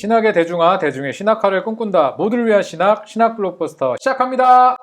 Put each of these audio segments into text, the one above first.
신학의 대중화, 대중의 신학화를 꿈꾼다. 모두를 위한 신학, 신학 블록버스터 시작합니다.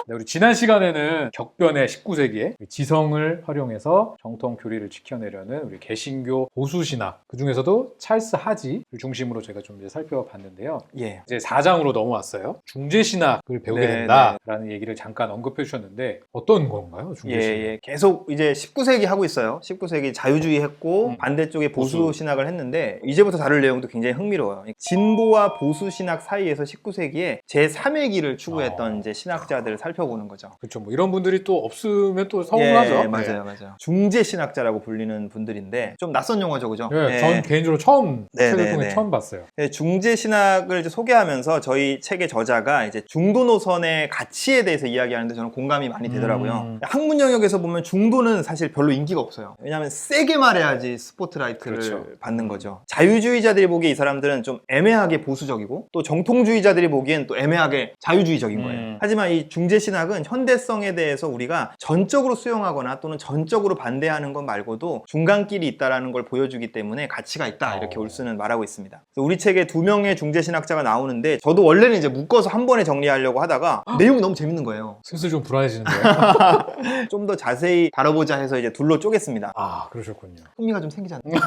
네, 우리 지난 시간에는 격변의 19세기에 지성을 활용해서 정통 교리를 지켜내려는 우리 개신교 보수신학, 그 중에서도 찰스 하지를 중심으로 제가 좀 이제 살펴봤는데요. 예. 이제 4장으로 넘어왔어요. 중재신학을 배우게 된다라는 얘기를 잠깐 언급해 주셨는데 어떤 건가요? 중재신학? 예. 계속 이제 19세기 하고 있어요. 19세기 자유주의 했고 반대쪽에 보수신학을 했는데 이제부터 다룰 내용도 굉장히 흥미로워요. 진보와 보수신학 사이에서 19세기에 제3의 길을 추구했던 이제 신학자들을 살펴보는 거죠. 그렇죠. 뭐 이런 분들이 또 없으면 또 서운하죠. 예, 맞아요. 중재신학자라고 불리는 분들인데 좀 낯선 용어죠, 그죠? 예, 전 개인적으로 처음 책을 통해 네. 처음 봤어요. 네, 중재신학을 이제 소개하면서 저희 책의 저자가 이제 중도 노선의 가치에 대해서 이야기하는데 저는 공감이 많이 되더라고요. 학문 영역에서 보면 중도는 사실 별로 인기가 없어요. 왜냐하면 세게 말해야지 스포트라이트를 그렇죠. 받는 거죠. 자유주의자들이 보기에 이 사람들은 좀 애매하게 보수적이고 또 정통주의자들이 보기엔 또 애매하게 자유주의적인 거예요. 하지만 이 중재신학은 현대성에 대해서 우리가 전적으로 수용하거나 또는 전적으로 반대하는 것 말고도 중간길이 있다는 걸 보여주기 때문에 가치가 있다, 이렇게 올스는 말하고 있습니다. 우리 책에 2명의 중재신학자가 나오는데 저도 원래는 이제 묶어서 한 번에 정리하려고 하다가 내용이 너무 재밌는 거예요. 슬슬 좀 불안해지는데요. 좀 더 자세히 다뤄보자 해서 이제 둘로 쪼갰습니다. 아, 그러셨군요. 흥미가 좀 생기지 않나요?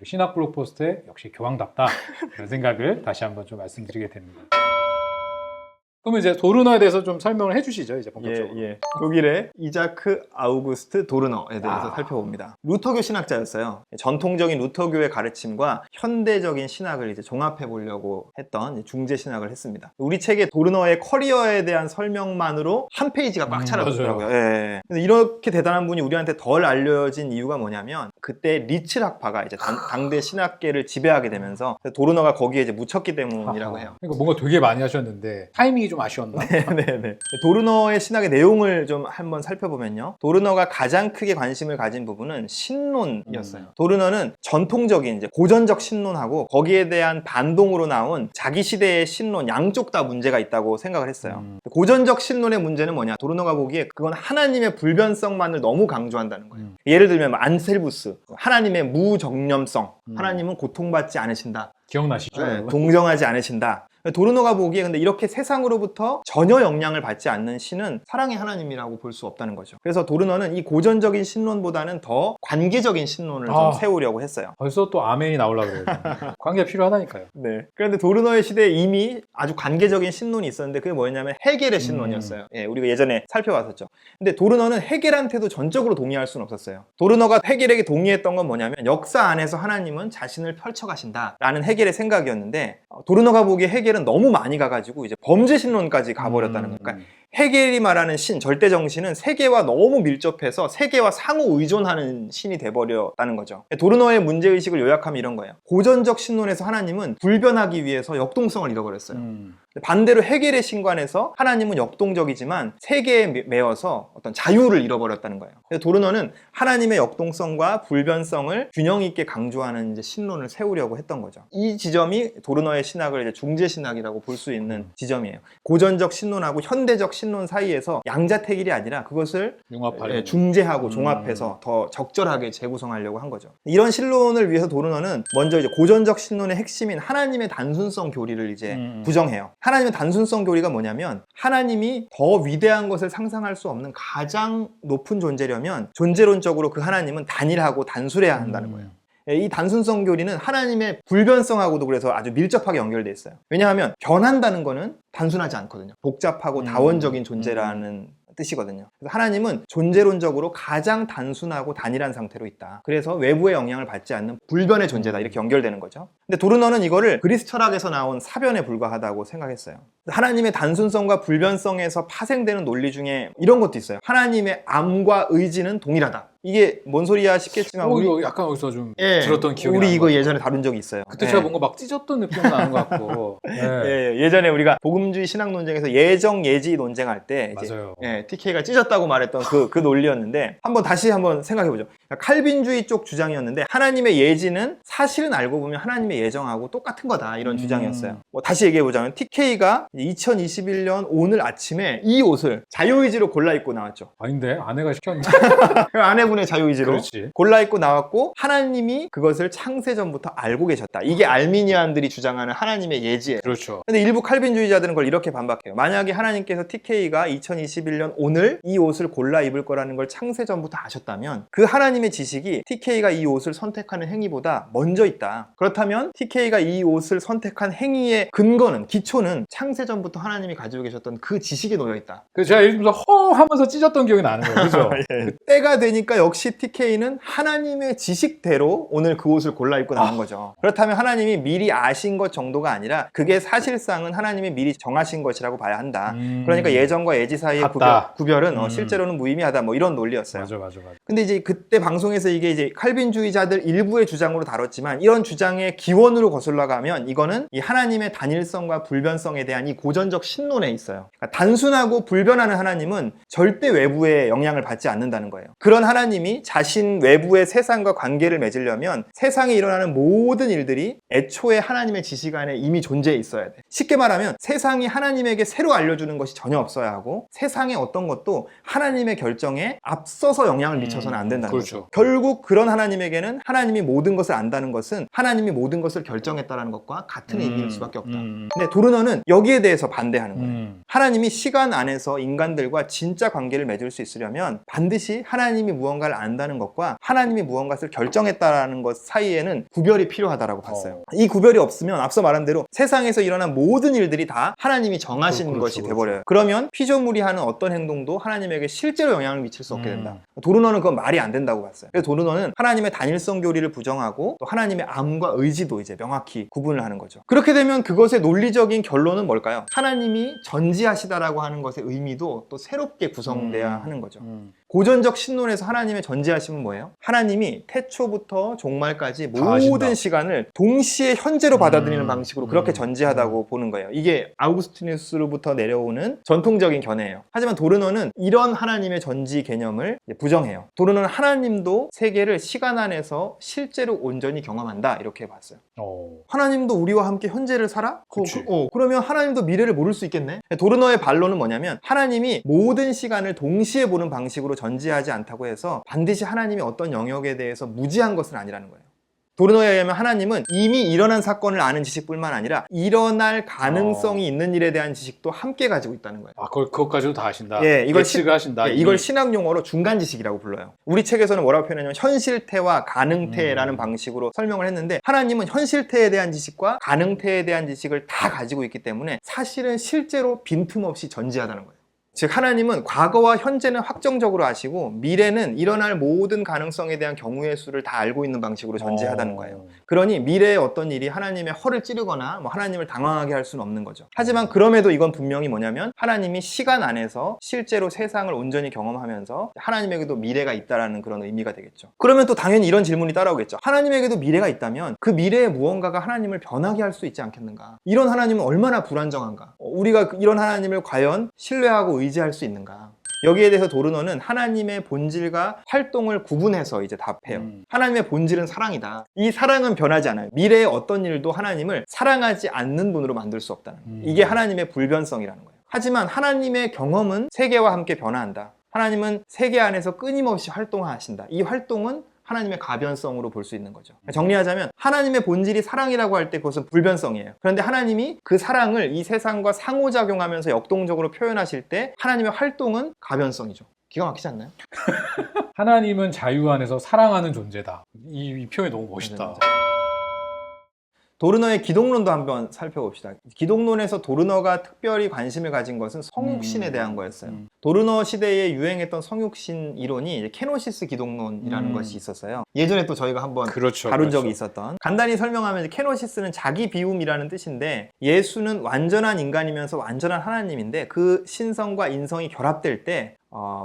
신학 블록포스트에 역시 교황답다, 이런 생각을 다시 한번 좀 말씀드리게 됩니다. 그러면 이제 도르너에 대해서 좀 설명을 해주시죠, 이제 본격적으로. 독일의 이자크 아우구스트 도르너에 대해서 살펴봅니다. 루터교 신학자였어요. 전통적인 루터교의 가르침과 현대적인 신학을 이제 종합해 보려고 했던 중재 신학을 했습니다. 우리 책의 도르너의 커리어에 대한 설명만으로 한 페이지가 꽉 차더라고요. 근데 이렇게 대단한 분이 우리한테 덜 알려진 이유가 뭐냐면 그때 리츠 학파가 이제 당대 신학계를 지배하게 되면서 도르너가 거기에 이제 묻혔기 때문이라고 해요. 그러니까 뭔가 되게 많이 하셨는데 타이밍이 좀 아쉬웠나? 네네네. 도르너의 신학의 내용을 좀 한번 살펴보면요. 도르너가 가장 크게 관심을 가진 부분은 신론이었어요. 도르너는 전통적인 이제 고전적 신론하고 거기에 대한 반동으로 나온 자기 시대의 신론 양쪽 다 문제가 있다고 생각을 했어요. 고전적 신론의 문제는 뭐냐? 도르너가 보기에 그건 하나님의 불변성만을 너무 강조한다는 거예요. 예를 들면 안셀부스, 하나님의 무정념성, 하나님은 고통받지 않으신다. 기억나시죠? 동정하지 않으신다. 도르너가 보기에 근데 이렇게 세상으로부터 전혀 영향을 받지 않는 신은 사랑의 하나님이라고 볼 수 없다는 거죠. 그래서 도르너는 이 고전적인 신론보다는 더 관계적인 신론을 좀 세우려고 했어요. 벌써 또 아멘이 나오려고 그래요. 관계가 필요하다니까요. 네. 그런데 도르너의 시대에 이미 아주 관계적인 신론이 있었는데 그게 뭐였냐면 헤겔의 신론이었어요. 예, 우리가 예전에 살펴봤었죠. 근데 도르너는 헤겔한테도 전적으로 동의할 수는 없었어요. 도르너가 헤겔에게 동의했던 건 뭐냐면 역사 안에서 하나님은 자신을 펼쳐가신다라는 헤겔의 생각이었는데 도르너가 보기에 헤겔은 너무 많이 가가지고 이제 범죄 신론까지 가버렸다는 거예요. 그러니까 헤겔이 말하는 신, 절대정신은 세계와 너무 밀접해서 세계와 상호 의존하는 신이 돼버렸다는 거죠. 도르너의 문제의식을 요약하면 이런 거예요. 고전적 신론에서 하나님은 불변하기 위해서 역동성을 잃어버렸어요. 반대로 헤겔의 신관에서 하나님은 역동적이지만 세계에 매여서 어떤 자유를 잃어버렸다는 거예요. 그래서 도르너는 하나님의 역동성과 불변성을 균형 있게 강조하는 이제 신론을 세우려고 했던 거죠. 이 지점이 도르너의 신학을 이제 중재신학이라고 볼 수 있는 지점이에요. 고전적 신론하고 현대적 신론 사이에서 양자택일이 아니라 그것을 중재하고 종합해서 더 적절하게 재구성하려고 한 거죠. 이런 신론을 위해서 도르너는 먼저 이제 고전적 신론의 핵심인 하나님의 단순성 교리를 이제 부정해요. 하나님의 단순성 교리가 뭐냐면 하나님이 더 위대한 것을 상상할 수 없는 가장 높은 존재려면 존재론적으로 그 하나님은 단일하고 단술해야 한다는 거예요. 이 단순성 교리는 하나님의 불변성하고도 그래서 아주 밀접하게 연결돼 있어요. 왜냐하면 변한다는 거는 단순하지 않거든요. 복잡하고 다원적인 존재라는 뜻이거든요. 그래서 하나님은 존재론적으로 가장 단순하고 단일한 상태로 있다. 그래서 외부의 영향을 받지 않는 불변의 존재다. 이렇게 연결되는 거죠. 근데 도르너는 이거를 그리스 철학에서 나온 사변에 불과하다고 생각했어요. 하나님의 단순성과 불변성에서 파생되는 논리 중에 이런 것도 있어요. 하나님의 암과 의지는 동일하다. 이게 뭔 소리야 싶겠지만 우리 약간 어디서 좀 들었던 기억이 우리 이거 예전에 다룬 적이 있어요. 그때 제가 뭔가 막 찢었던 느낌 나는 것 같고. 예전에 우리가 복음주의 신학 논쟁에서 예정 예지 논쟁할 때 맞아요. TK가 찢었다고 말했던 그 논리였는데 다시 한번 생각해보죠. 칼빈주의 쪽 주장이었는데 하나님의 예지는 사실은 알고 보면 하나님의 예정하고 똑같은 거다, 이런 주장이었어요. 다시 얘기해보자면 TK가 2021년 오늘 아침에 이 옷을 자유의지로 골라 입고 나왔죠. 아닌데 아내가 시켰는데. 아내분 때문에 자유의지로 그렇지. 골라 입고 나왔고 하나님이 그것을 창세전부터 알고 계셨다. 이게 알미니안들이 주장하는 하나님의 예지예요. 그렇죠. 근데 일부 칼빈주의자들은 그걸 이렇게 반박해요. 만약에 하나님께서 TK가 2021년 오늘 이 옷을 골라 입을 거라는 걸 창세전부터 아셨다면 그 하나님의 지식이 TK가 이 옷을 선택하는 행위보다 먼저 있다. 그렇다면 TK가 이 옷을 선택한 행위의 근거는, 기초는 창세전부터 하나님이 가지고 계셨던 그 지식에 놓여 있다. 그래서 제가 예를 들어서 허 하면서 찢었던 기억이 나는 거예요. 그죠? 그 때가 되니까 역시 TK는 하나님의 지식대로 오늘 그 옷을 골라 입고 나온 거죠. 그렇다면 하나님이 미리 아신 것 정도가 아니라 그게 사실상은 하나님이 미리 정하신 것이라고 봐야 한다. 그러니까 예정과 예지 사이의 같다. 구별은 실제로는 무의미하다. 뭐 이런 논리였어요. 맞아. 근데 이제 그때 방송에서 이게 이제 칼빈주의자들 일부의 주장으로 다뤘지만 이런 주장의 기원으로 거슬러 가면 이거는 이 하나님의 단일성과 불변성에 대한 이 고전적 신론에 있어요. 그러니까 단순하고 불변하는 하나님은 절대 외부의 영향을 받지 않는다는 거예요. 그런 하나님이 자신 외부의 세상과 관계를 맺으려면 세상에 일어나는 모든 일들이 애초에 하나님의 지식 안에 이미 존재해 있어야 돼. 쉽게 말하면 세상이 하나님에게 새로 알려주는 것이 전혀 없어야 하고 세상의 어떤 것도 하나님의 결정에 앞서서 영향을 미쳐서는 안 된다는 그렇죠. 거죠. 결국 그런 하나님에게는 하나님이 모든 것을 안다는 것은 하나님이 모든 것을 결정했다는 것과 같은 의미일 수밖에 없다. 근데 도르너는 여기에 대해서 반대하는 거예요. 하나님이 시간 안에서 인간들과 진짜 관계를 맺을 수 있으려면 반드시 하나님이 무언가를 안다는 것과 하나님이 무언가를 결정했다는 것 사이에는 구별이 필요하다라고 봤어요. 이 구별이 없으면 앞서 말한 대로 세상에서 일어난 모든 일들이 다 하나님이 정하신 그렇죠, 것이 그렇죠. 돼버려요. 그러면 피조물이 하는 어떤 행동도 하나님에게 실제로 영향을 미칠 수 없게 된다. 도르너는 그건 말이 안 된다고 봤어요. 그래서 도르너는 하나님의 단일성 교리를 부정하고 또 하나님의 암과 의지도 이제 명확히 구분을 하는 거죠. 그렇게 되면 그것의 논리적인 결론은 뭘까요? 하나님이 전지하시다라고 하는 것의 의미도 또 새롭게 구성돼야 하는 거죠. 고전적 신론에서 하나님의 전지하심은 뭐예요? 하나님이 태초부터 종말까지 모든 하신다. 시간을 동시에 현재로 받아들이는 방식으로 그렇게 전지하다고 보는 거예요. 이게 아우구스티누스로부터 내려오는 전통적인 견해예요. 하지만 도르너는 이런 하나님의 전지 개념을 부정해요. 도르너는 하나님도 세계를 시간 안에서 실제로 온전히 경험한다 이렇게 봤어요. 하나님도 우리와 함께 현재를 살아? 그러면 하나님도 미래를 모를 수 있겠네? 도르너의 반론은 뭐냐면 하나님이 모든 시간을 동시에 보는 방식으로 전지하지 않다고 해서 반드시 하나님이 어떤 영역에 대해서 무지한 것은 아니라는 거예요. 도르너에 의하면 하나님은 이미 일어난 사건을 아는 지식뿐만 아니라 일어날 가능성이 있는 일에 대한 지식도 함께 가지고 있다는 거예요. 그것까지도 다 하신다. 예, 이걸 예측하신다. 이걸 신학 용어로 중간 지식이라고 불러요. 우리 책에서는 뭐라고 표현하냐면 현실태와 가능태라는 방식으로 설명을 했는데 하나님은 현실태에 대한 지식과 가능태에 대한 지식을 다 가지고 있기 때문에 사실은 실제로 빈틈없이 전지하다는 거예요. 즉 하나님은 과거와 현재는 확정적으로 아시고 미래는 일어날 모든 가능성에 대한 경우의 수를 다 알고 있는 방식으로 전제하다는 거예요. 그러니 미래의 어떤 일이 하나님의 허를 찌르거나 뭐 하나님을 당황하게 할 수는 없는 거죠. 하지만 그럼에도 이건 분명히 뭐냐면 하나님이 시간 안에서 실제로 세상을 온전히 경험하면서 하나님에게도 미래가 있다라는 그런 의미가 되겠죠. 그러면 또 당연히 이런 질문이 따라오겠죠. 하나님에게도 미래가 있다면 그 미래에 무언가가 하나님을 변하게 할 수 있지 않겠는가? 이런 하나님은 얼마나 불안정한가? 우리가 이런 하나님을 과연 신뢰하고 의지할 수 있는가? 여기에 대해서 도르너는 하나님의 본질과 활동을 구분해서 이제 답해요. 하나님의 본질은 사랑이다. 이 사랑은 변하지 않아요. 미래의 어떤 일도 하나님을 사랑하지 않는 분으로 만들 수 없다는 거예요. 이게 하나님의 불변성이라는 거예요. 하지만 하나님의 경험은 세계와 함께 변화한다. 하나님은 세계 안에서 끊임없이 활동하신다. 이 활동은 하나님의 가변성으로 볼 수 있는 거죠. 정리하자면 하나님의 본질이 사랑이라고 할 때 그것은 불변성이에요. 그런데 하나님이 그 사랑을 이 세상과 상호작용하면서 역동적으로 표현하실 때 하나님의 활동은 가변성이죠. 기가 막히지 않나요? 하나님은 자유 안에서 사랑하는 존재다. 이 표현이 너무 멋있다. 도르너의 기독론도 한번 살펴봅시다. 기독론에서 도르너가 특별히 관심을 가진 것은 성육신에 대한 거였어요. 도르너 시대에 유행했던 성육신 이론이 케노시스 기독론이라는 것이 있었어요. 예전에 또 저희가 한번 다룬 적이 있었던. 간단히 설명하면 케노시스는 자기 비움이라는 뜻인데 예수는 완전한 인간이면서 완전한 하나님인데 그 신성과 인성이 결합될 때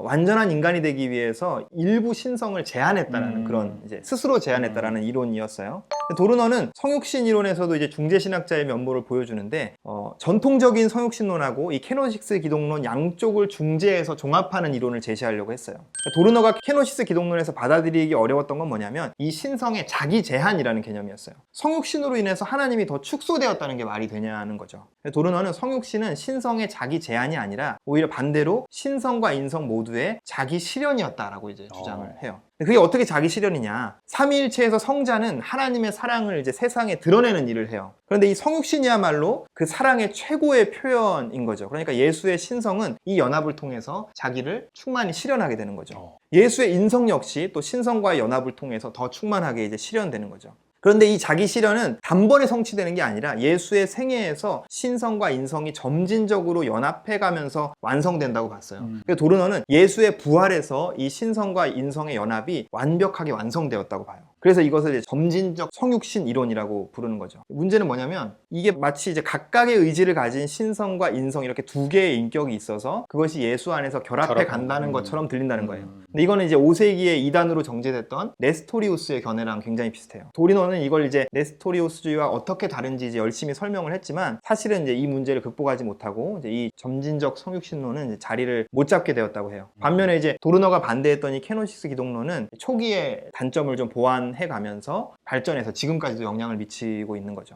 완전한 인간이 되기 위해서 일부 신성을 제한했다라는 그런 이제 스스로 제한했다라는 이론이었어요. 도르너는 성육신 이론에서도 이제 중재신학자의 면모를 보여주는데 전통적인 성육신론하고 이 케노시스 기독론 양쪽을 중재해서 종합하는 이론을 제시하려고 했어요. 도르너가 케노시스 기독론에서 받아들이기 어려웠던 건 뭐냐면 이 신성의 자기 제한이라는 개념이었어요. 성육신으로 인해서 하나님이 더 축소되었다는 게 말이 되냐는 거죠. 도르너는 성육신은 신성의 자기 제한이 아니라 오히려 반대로 신성과 인성 인성 모두의 자기 실현이었다라고 이제 주장을 해요. 그게 어떻게 자기 실현이냐? 삼위일체에서 성자는 하나님의 사랑을 이제 세상에 드러내는 일을 해요. 그런데 이 성육신이야말로 그 사랑의 최고의 표현인 거죠. 그러니까 예수의 신성은 이 연합을 통해서 자기를 충만히 실현하게 되는 거죠. 예수의 인성 역시 또 신성과의 연합을 통해서 더 충만하게 이제 실현되는 거죠. 그런데 이 자기 실현은 단번에 성취되는 게 아니라 예수의 생애에서 신성과 인성이 점진적으로 연합해가면서 완성된다고 봤어요. 그래서 도르너는 예수의 부활에서 이 신성과 인성의 연합이 완벽하게 완성되었다고 봐요. 그래서 이것을 이제 점진적 성육신 이론이라고 부르는 거죠. 문제는 뭐냐면 이게 마치 이제 각각의 의지를 가진 신성과 인성 이렇게 두 개의 인격이 있어서 그것이 예수 안에서 결합해 간다는 것처럼 들린다는 거예요. 근데 이거는 이제 5세기에 이단으로 정제됐던 네스토리우스의 견해랑 굉장히 비슷해요. 도리너는 이걸 이제 네스토리우스주의와 어떻게 다른지 이제 열심히 설명을 했지만 사실은 이제 이 문제를 극복하지 못하고 이제 이 점진적 성육신론은 이제 자리를 못 잡게 되었다고 해요. 반면에 이제 도르너가 반대했던 이 케노시스 기독론은 초기의 단점을 좀 보완해 가면서 발전해서 지금까지도 영향을 미치고 있는 거죠.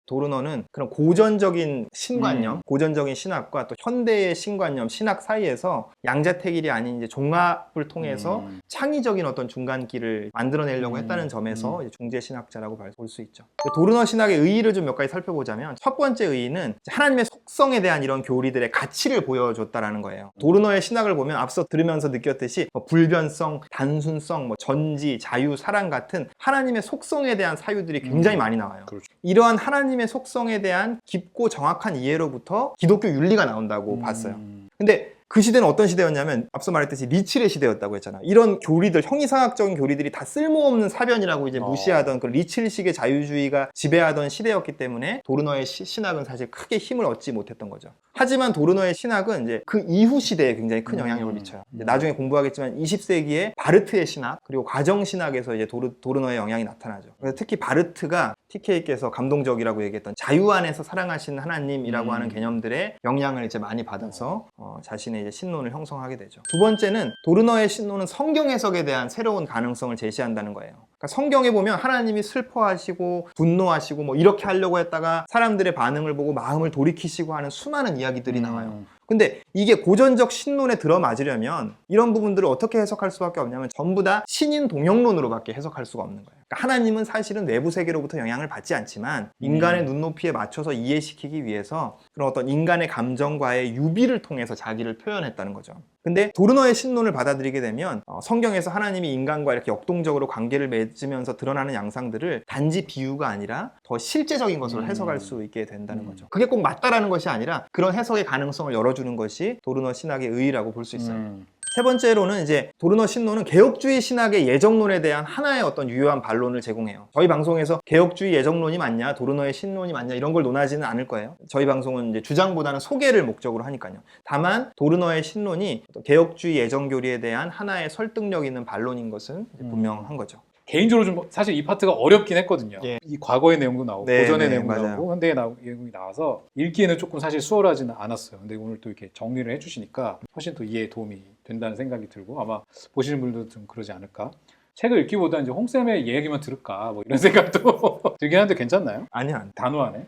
도르너는 그런 고전적인 신관념, 고전적인 신학과 또 현대의 신관념, 신학 사이에서 양자택일이 아닌 이제 종합을 통해서 창의적인 어떤 중간길을 만들어내려고 했다는 점에서 이제 중재 신학자라고 볼 수 있죠. 도르너 신학의 의의를 좀 몇 가지 살펴보자면 첫 번째 의의는 하나님의 속성에 대한 이런 교리들의 가치를 보여줬다라는 거예요. 도르너의 신학을 보면 앞서 들으면서 느꼈듯이 불변성, 단순성, 전지, 자유, 사랑 같은 하나님의 속성에 대한 사유들이 굉장히 많이 나와요. 그렇죠. 이러한 하나님의 속성에 대한 깊고 정확한 이해로부터 기독교 윤리가 나온다고 봤어요. 근데 그 시대는 어떤 시대였냐면 앞서 말했듯이 리칠의 시대였다고 했잖아. 이런 교리들, 형이상학적인 교리들이 다 쓸모없는 사변이라고 이제 무시하던 그 리칠식의 자유주의가 지배하던 시대였기 때문에 도르너의 신학은 사실 크게 힘을 얻지 못했던 거죠. 하지만 도르너의 신학은 이제 그 이후 시대에 굉장히 큰 영향력을 미쳐요. 이제 나중에 공부하겠지만 20세기에 바르트의 신학 그리고 과정신학에서 이제 도르너의 영향이 나타나죠. 그래서 특히 바르트가 TK께서 감동적이라고 얘기했던 자유 안에서 사랑하시는 하나님이라고 하는 개념들의 영향을 이제 많이 받아서 자신의 이제 신론을 형성하게 되죠. 두 번째는 도르너의 신론은 성경 해석에 대한 새로운 가능성을 제시한다는 거예요. 그러니까 성경에 보면 하나님이 슬퍼하시고 분노하시고 뭐 이렇게 하려고 했다가 사람들의 반응을 보고 마음을 돌이키시고 하는 수많은 이야기들이 나와요. 근데 이게 고전적 신론에 들어맞으려면 이런 부분들을 어떻게 해석할 수밖에 없냐면 전부 다 신인 동영론으로밖에 해석할 수가 없는 거예요. 그러니까 하나님은 사실은 외부 세계로부터 영향을 받지 않지만 인간의 눈높이에 맞춰서 이해시키기 위해서 그런 어떤 인간의 감정과의 유비를 통해서 자기를 표현했다는 거죠. 근데 도르너의 신론을 받아들이게 되면 성경에서 하나님이 인간과 이렇게 역동적으로 관계를 맺으면서 드러나는 양상들을 단지 비유가 아니라 더 실제적인 것으로 해석할 수 있게 된다는 거죠. 그게 꼭 맞다라는 것이 아니라 그런 해석의 가능성을 열어주는 것이 도르너 신학의 의의라고 볼 수 있어요. 세 번째로는 이제 도르너 신론은 개혁주의 신학의 예정론에 대한 하나의 어떤 유효한 반론을 제공해요. 저희 방송에서 개혁주의 예정론이 맞냐, 도르너의 신론이 맞냐 이런 걸 논하지는 않을 거예요. 저희 방송은 이제 주장보다는 소개를 목적으로 하니까요. 다만 도르너의 신론이 개혁주의 예정교리에 대한 하나의 설득력 있는 반론인 것은 분명한 거죠. 개인적으로 좀 사실 이 파트가 어렵긴 했거든요. 예. 이 과거의 내용도 나오고 네, 고전의 네, 내용도 맞아요. 나오고 현대의 내용이 나와서 읽기에는 조금 사실 수월하지는 않았어요. 근데 오늘 또 이렇게 정리를 해주시니까 훨씬 더 이해에 도움이 된다는 생각이 들고 아마 보시는 분들도 좀 그러지 않을까. 책을 읽기보다 이제 홍쌤의 얘기만 들을까 뭐 이런 생각도 들긴 하는데 괜찮나요? 아니요. 단호하네.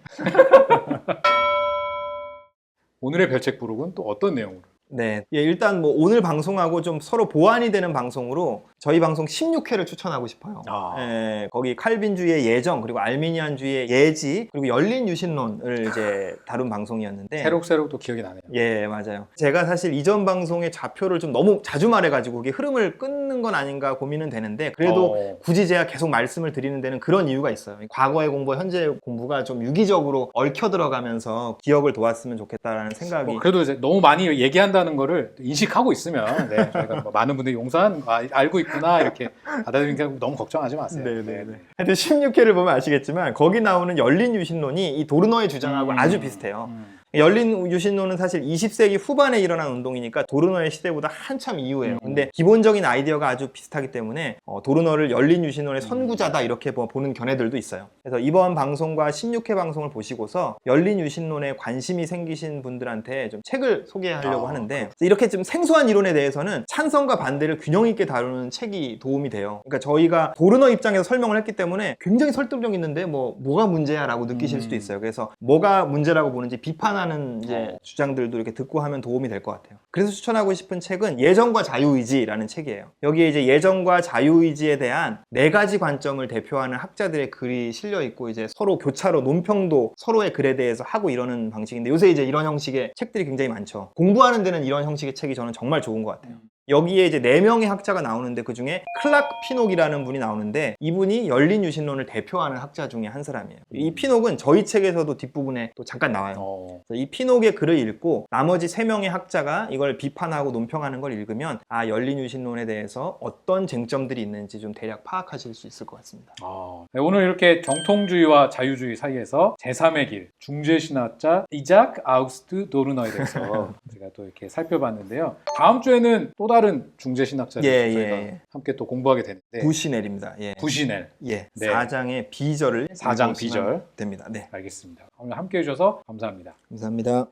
오늘의 별책 부록은 또 어떤 내용으로? 네. 예, 일단 뭐 오늘 방송하고 좀 서로 보완이 되는 방송으로 저희 방송 16회를 추천하고 싶어요. 예, 거기 칼빈주의의 예정, 그리고 알미니안주의의 예지, 그리고 열린 유신론을 이제 다룬 방송이었는데. 새록새록 또 기억이 나네요. 예, 맞아요. 제가 사실 이전 방송의 좌표를 좀 너무 자주 말해가지고 그게 흐름을 끊는 건 아닌가 고민은 되는데 그래도 굳이 제가 계속 말씀을 드리는 데는 그런 이유가 있어요. 과거의 공부와 현재 공부가 좀 유기적으로 얽혀 들어가면서 기억을 도왔으면 좋겠다라는 생각이. 그래도 이제 너무 많이 얘기한다는 거를 인식하고 있으면 네, 저희가 뭐 많은 분들이 용서한 알고 있구나 이렇게 받아들이니까 너무 걱정하지 마세요. 네네네. 하여튼 16회를 보면 아시겠지만 거기 나오는 열린 유신론이 이 도르너의 주장하고 아주 비슷해요. 열린 유신론은 사실 20세기 후반에 일어난 운동이니까 도르너의 시대보다 한참 이후예요. 근데 기본적인 아이디어가 아주 비슷하기 때문에 도르너를 열린 유신론의 선구자다 이렇게 보는 견해들도 있어요. 그래서 이번 방송과 16회 방송을 보시고서 열린 유신론에 관심이 생기신 분들한테 좀 책을 소개하려고 하는데 이렇게 좀 생소한 이론에 대해서는 찬성과 반대를 균형 있게 다루는 책이 도움이 돼요. 그러니까 저희가 도르너 입장에서 설명을 했기 때문에 굉장히 설득력 있는데 뭐가 문제야 라고 느끼실 수도 있어요. 그래서 뭐가 문제라고 보는지 비판하는 비판하는 이제 주장들도 이렇게 듣고 하면 도움이 될 것 같아요. 그래서 추천하고 싶은 책은 예정과 자유의지라는 책이에요. 여기에 이제 예정과 자유의지에 대한 4가지 관점을 대표하는 학자들의 글이 실려 있고 이제 서로 교차로 논평도 서로의 글에 대해서 하고 이러는 방식인데 요새 이제 이런 형식의 책들이 굉장히 많죠. 공부하는 데는 이런 형식의 책이 저는 정말 좋은 것 같아요. 여기에 이제 4명의 학자가 나오는데 그 중에 클락 피녹이라는 분이 나오는데 이분이 열린 유신론을 대표하는 학자 중에 한 사람이에요. 이 피녹은 저희 책에서도 뒷부분에 또 잠깐 나와요. 이 피녹의 글을 읽고 나머지 3명의 학자가 이걸 비판하고 논평하는 걸 읽으면 아, 열린 유신론에 대해서 어떤 쟁점들이 있는지 좀 대략 파악하실 수 있을 것 같습니다. 네, 오늘 이렇게 정통주의와 자유주의 사이에서 제3의 길, 중재신학자 이작 아우구스트 도르너에 대해서 제가 또 이렇게 살펴봤는데요. 다음 주에는 또 다른 중재신학자를 저희가 함께 또 공부하게 되는데 부시넬입니다. 예. 부시넬. 예. 네. 4장의 비절을 4장 읽어보시면 비절. 됩니다. 네. 알겠습니다. 오늘 함께 해주셔서 감사합니다. 감사합니다.